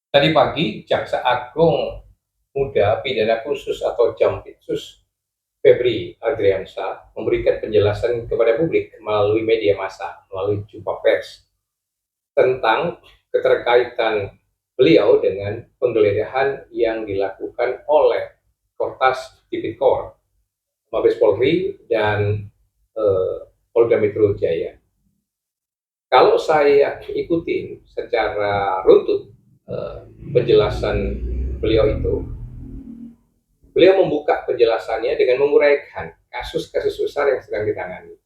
Tadi pagi, Jaksa Agung Muda Pidana Khusus atau Jampitsus Febri Adriansyah memberikan penjelasan kepada publik melalui media massa, melalui jumpa pers tentang keterkaitan beliau dengan penggeledahan yang dilakukan oleh Kortas Tipikor, Mabes Polri dan Polda Metro Jaya. Kalau saya ikutin secara runtut penjelasan beliau itu, beliau membuka penjelasannya dengan menguraikan kasus-kasus besar yang sedang ditangani.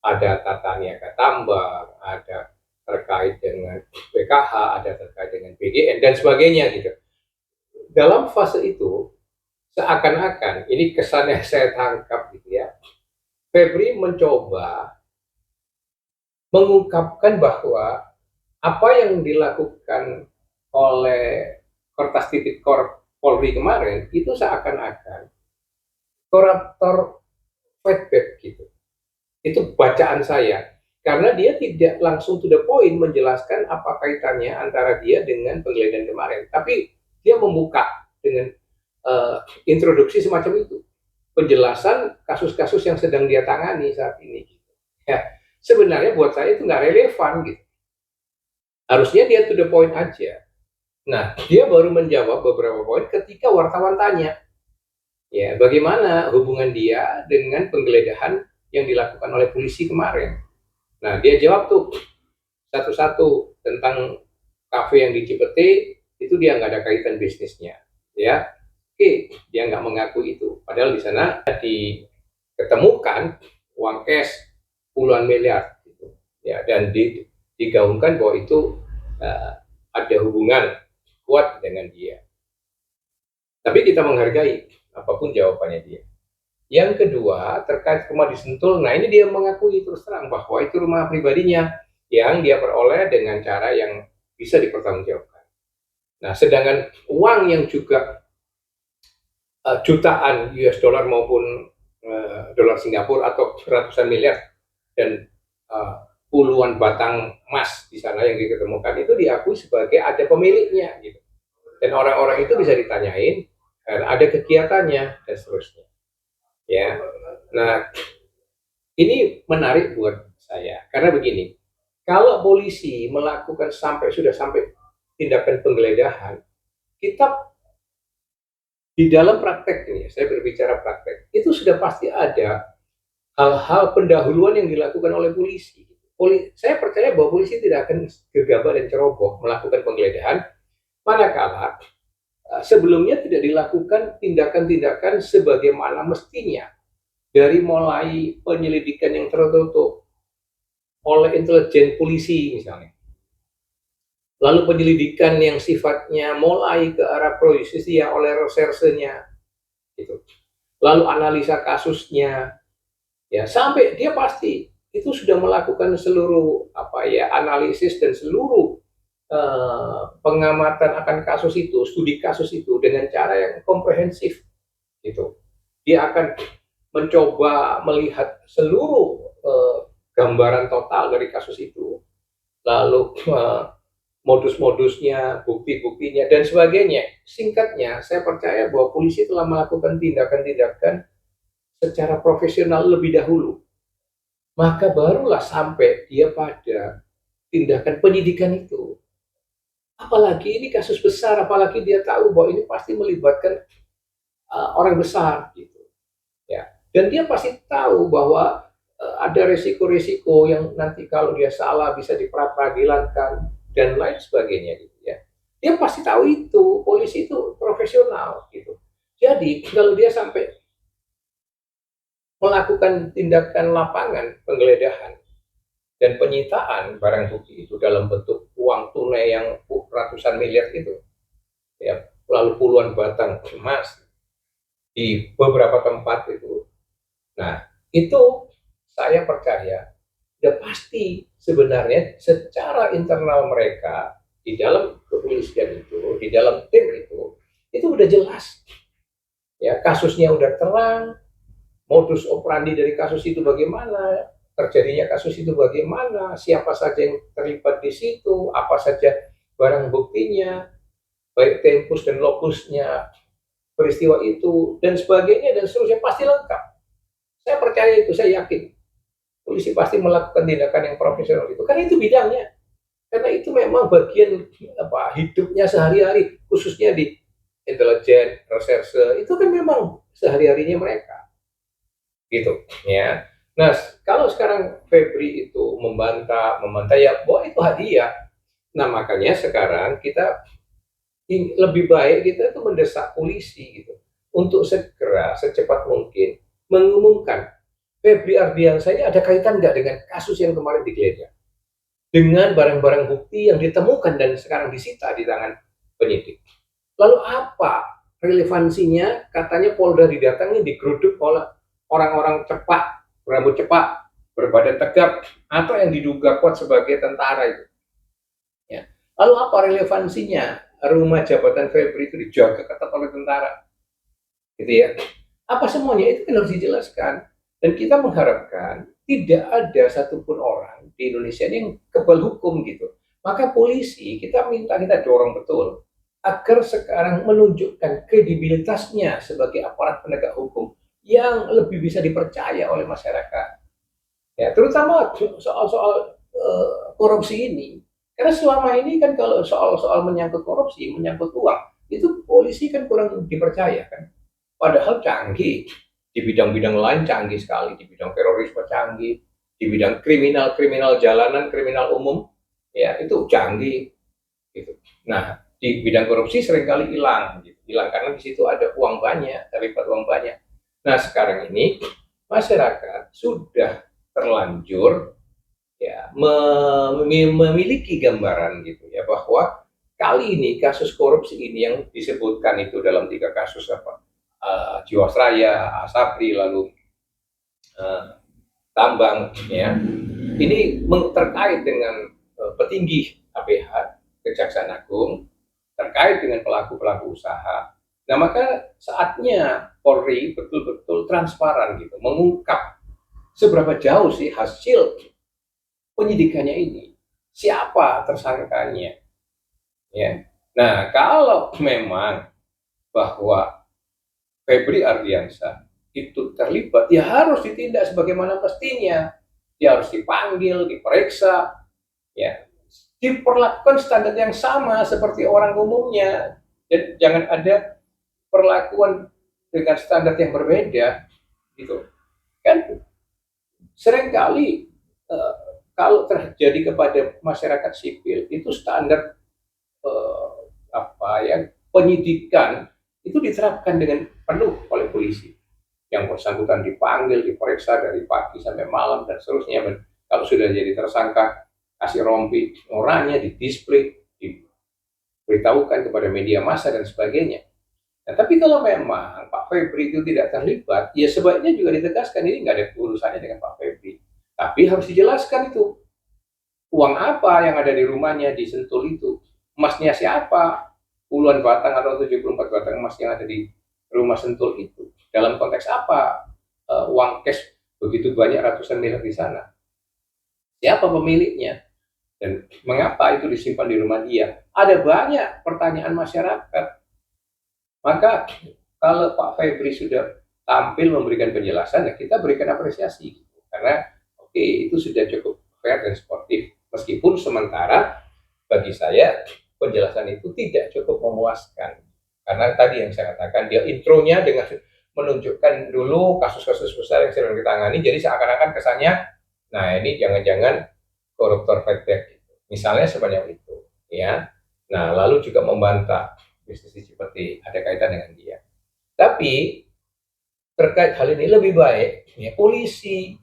Ada tata niaga tambang, ada terkait dengan PKH, ada terkait dengan PGN, dan sebagainya gitu. Dalam fase itu, seakan-akan, ini kesan yang saya tangkap gitu ya, Febri mencoba mengungkapkan bahwa apa yang dilakukan oleh Kortas Tipikor Polri kemarin itu seakan-akan koruptor feedback gitu. Itu bacaan saya. Karena dia tidak langsung to the point menjelaskan apa kaitannya antara dia dengan penggeledahan kemarin. Tapi dia membuka dengan introduksi semacam itu. Penjelasan kasus-kasus yang sedang dia tangani saat ini. Ya, sebenarnya buat saya itu nggak relevan gitu. Harusnya dia to the point aja. Nah, dia baru menjawab beberapa poin ketika wartawan tanya. Ya, bagaimana hubungan dia dengan penggeledahan yang dilakukan oleh polisi kemarin? Nah, dia jawab tuh satu-satu tentang kafe yang di Cipete itu dia nggak ada kaitan bisnisnya, ya. Oke, dia nggak mengaku itu. Padahal di sana diketemukan uang cash puluhan miliar, gitu. Ya, dan digaungkan bahwa itu ada hubungan kuat dengan dia. Tapi kita menghargai apapun jawabannya dia. Yang kedua, terkait rumah di Sentul, nah ini dia mengakui terus terang bahwa itu rumah pribadinya yang dia peroleh dengan cara yang bisa dipertanggungjawabkan. Nah, sedangkan uang yang juga jutaan US dollar maupun dolar Singapura atau ratusan miliar dan puluhan batang emas di sana yang diketemukan itu diakui sebagai ada pemiliknya gitu. Dan orang-orang itu bisa ditanyain, ada kegiatannya dan seterusnya. Ya, nah ini menarik buat saya karena begini, kalau polisi melakukan sudah sampai tindakan penggeledahan, kita di dalam praktek ini, saya berbicara praktek, itu sudah pasti ada hal-hal pendahuluan yang dilakukan oleh polisi. Saya percaya bahwa polisi tidak akan gegabah dan ceroboh melakukan penggeledahan, manakala sebelumnya tidak dilakukan tindakan-tindakan sebagaimana mestinya, dari mulai penyelidikan yang tertutup oleh intelijen polisi misalnya, lalu penyelidikan yang sifatnya mulai ke arah pro-justisia oleh resersenya, gitu. Lalu analisa kasusnya, ya sampai dia pasti itu sudah melakukan seluruh analisis dan seluruh pengamatan akan kasus itu, studi kasus itu dengan cara yang komprehensif, gitu. Dia akan mencoba melihat seluruh gambaran total dari kasus itu, lalu modus-modusnya, bukti-buktinya, dan sebagainya. Singkatnya, saya percaya bahwa polisi telah melakukan tindakan-tindakan secara profesional lebih dahulu. Maka barulah sampai dia pada tindakan penyidikan itu. Apalagi ini kasus besar, apalagi dia tahu bahwa ini pasti melibatkan orang besar, gitu. Ya. Dan dia pasti tahu bahwa ada resiko-resiko yang nanti kalau dia salah bisa diperadilankan dan lain sebagainya gitu ya. Dia pasti tahu itu, polisi itu profesional gitu. Jadi kalau dia sampai melakukan tindakan lapangan penggeledahan dan penyitaan barang bukti itu dalam bentuk uang tunai yang ratusan miliar itu, ya, lalu puluhan batang emas di beberapa tempat itu. Nah, itu saya percaya sudah pasti sebenarnya secara internal mereka di dalam kepolisian itu, di dalam tim itu udah jelas. Ya, kasusnya udah terang, modus operandi dari kasus itu bagaimana, terjadinya kasus itu bagaimana, siapa saja yang terlibat di situ, apa saja barang buktinya. baik tempus dan lokusnya peristiwa itu dan sebagainya dan seterusnya pasti lengkap. Saya percaya itu, saya yakin polisi pasti melakukan tindakan yang profesional itu karena itu bidangnya, karena itu memang bagian apa hidupnya sehari-hari, khususnya di intelijen, reserse itu kan memang sehari-harinya mereka, gitu ya. Nah, kalau sekarang Febri itu membantah ya bahwa itu hadiah. Nah, makanya sekarang kita lebih baik kita itu mendesak polisi gitu untuk segera secepat mungkin mengumumkan Febri Ardiansyah ini ada kaitan nggak dengan kasus yang kemarin digeledah dengan barang-barang bukti yang ditemukan dan sekarang disita di tangan penyidik. Lalu apa relevansinya katanya Polda didatangi digeruduk oleh orang-orang cepat, berambut cepat, berbadan tegap atau yang diduga kuat sebagai tentara itu. Ya. Lalu apa relevansinya rumah jabatan Febri itu dijaga ketat oleh tentara? Gitu ya. Apa semuanya itu kan harus dijelaskan. Dan kita mengharapkan tidak ada satupun orang di Indonesia ini yang kebal hukum gitu. Maka polisi kita dorong betul agar sekarang menunjukkan kredibilitasnya sebagai aparat penegak hukum yang lebih bisa dipercaya oleh masyarakat. Ya, terutama soal-soal korupsi ini. Karena selama ini kan kalau soal-soal menyangkut korupsi, menyangkut uang, itu polisi kan kurang dipercaya kan. Padahal canggih di bidang-bidang lain, canggih sekali di bidang terorisme, canggih di bidang kriminal jalanan, kriminal umum, ya itu canggih gitu. Nah, di bidang korupsi seringkali hilang gitu. Hilang karena di situ ada uang banyak, terlibat uang banyak. Nah, sekarang ini masyarakat sudah terlanjur ya memiliki gambaran gitu ya bahwa kali ini kasus korupsi ini yang disebutkan itu dalam 3 kasus apa Jiwasraya, Asabri, lalu tambang ya ini terkait dengan petinggi KPH Kejaksaan Agung terkait dengan pelaku-pelaku usaha. Nah, maka saatnya Polri betul-betul transparan gitu, mengungkap seberapa jauh sih hasil penyidikannya ini, siapa tersangkanya, ya. Nah, kalau memang bahwa Febri Ardiansyah itu terlibat, ya harus ditindak sebagaimana mestinya. Dia harus dipanggil, diperiksa, ya, diperlakukan standar yang sama seperti orang umumnya. Dan jangan ada perlakuan dengan standar yang berbeda, gitu. Kan seringkali kalau terjadi kepada masyarakat sipil itu standar apa ya penyidikan itu diterapkan dengan penuh oleh polisi. Yang bersangkutan dipanggil, diperiksa dari pagi sampai malam dan seterusnya. Dan kalau sudah jadi tersangka, kasih rompi orangnya, didisplay, diberitahukan kepada media massa dan sebagainya. Nah, tapi kalau memang Pak Febri itu tidak terlibat, ya sebaiknya juga ditegaskan ini nggak ada urusannya dengan Pak Febri. Tapi harus dijelaskan itu uang apa yang ada di rumahnya di Sentul itu, emasnya siapa, puluhan batang atau 74 batang emas yang ada di rumah Sentul itu, dalam konteks apa uang cash begitu banyak ratusan miliar di sana, siapa pemiliknya, dan mengapa itu disimpan di rumah dia. Ada banyak pertanyaan masyarakat. Maka kalau Pak Febri sudah tampil memberikan penjelasan, ya kita berikan apresiasi, karena oke, itu sudah cukup fair dan sportif. Meskipun sementara bagi saya penjelasan itu tidak cukup memuaskan. Karena tadi yang saya katakan, dia intronya dengan menunjukkan dulu kasus-kasus besar yang sedang ditangani, jadi seakan-akan kesannya, nah ini jangan-jangan koruptor fake gitu. Misalnya sebanyak itu, ya. Nah, lalu juga membantah bisnis seperti ada kaitan dengan dia. Tapi terkait hal ini lebih baik ya, polisi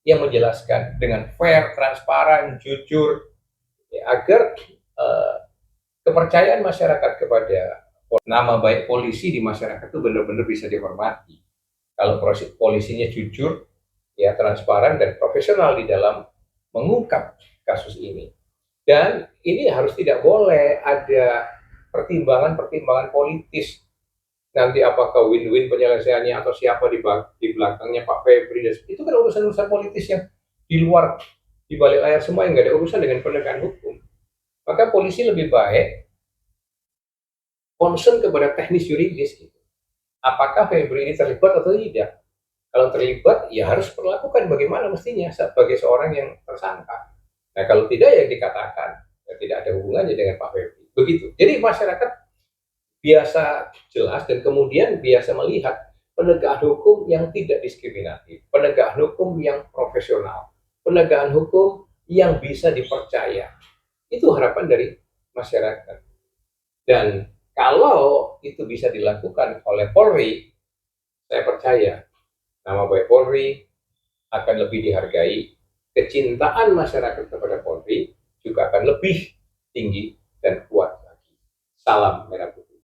yang menjelaskan dengan fair, transparan, jujur, ya, agar kepercayaan masyarakat kepada nama baik polisi di masyarakat itu benar-benar bisa dihormati. Kalau polisinya jujur, ya transparan dan profesional di dalam mengungkap kasus ini. Dan ini harus tidak boleh ada pertimbangan-pertimbangan politis. Nanti apakah win-win penyelesaiannya atau siapa di belakangnya Pak Febri, itu kan urusan-urusan politis yang di luar, di balik layar semua yang nggak ada urusan dengan penegakan hukum. Maka polisi lebih baik concern kepada teknis yuridis gitu. Apakah Febri ini terlibat atau tidak? Kalau terlibat, ya harus perlakukan bagaimana mestinya sebagai seorang yang tersangka. Nah, kalau tidak ya dikatakan ya tidak ada hubungannya dengan Pak Febri. Begitu. Jadi masyarakat biasa jelas dan kemudian biasa melihat penegakan hukum yang tidak diskriminatif, penegakan hukum yang profesional, penegakan hukum yang bisa dipercaya. Itu harapan dari masyarakat. Dan kalau itu bisa dilakukan oleh Polri, saya percaya nama baik Polri akan lebih dihargai, kecintaan masyarakat kepada Polri juga akan lebih tinggi dan kuat lagi. Salam Merah Putih.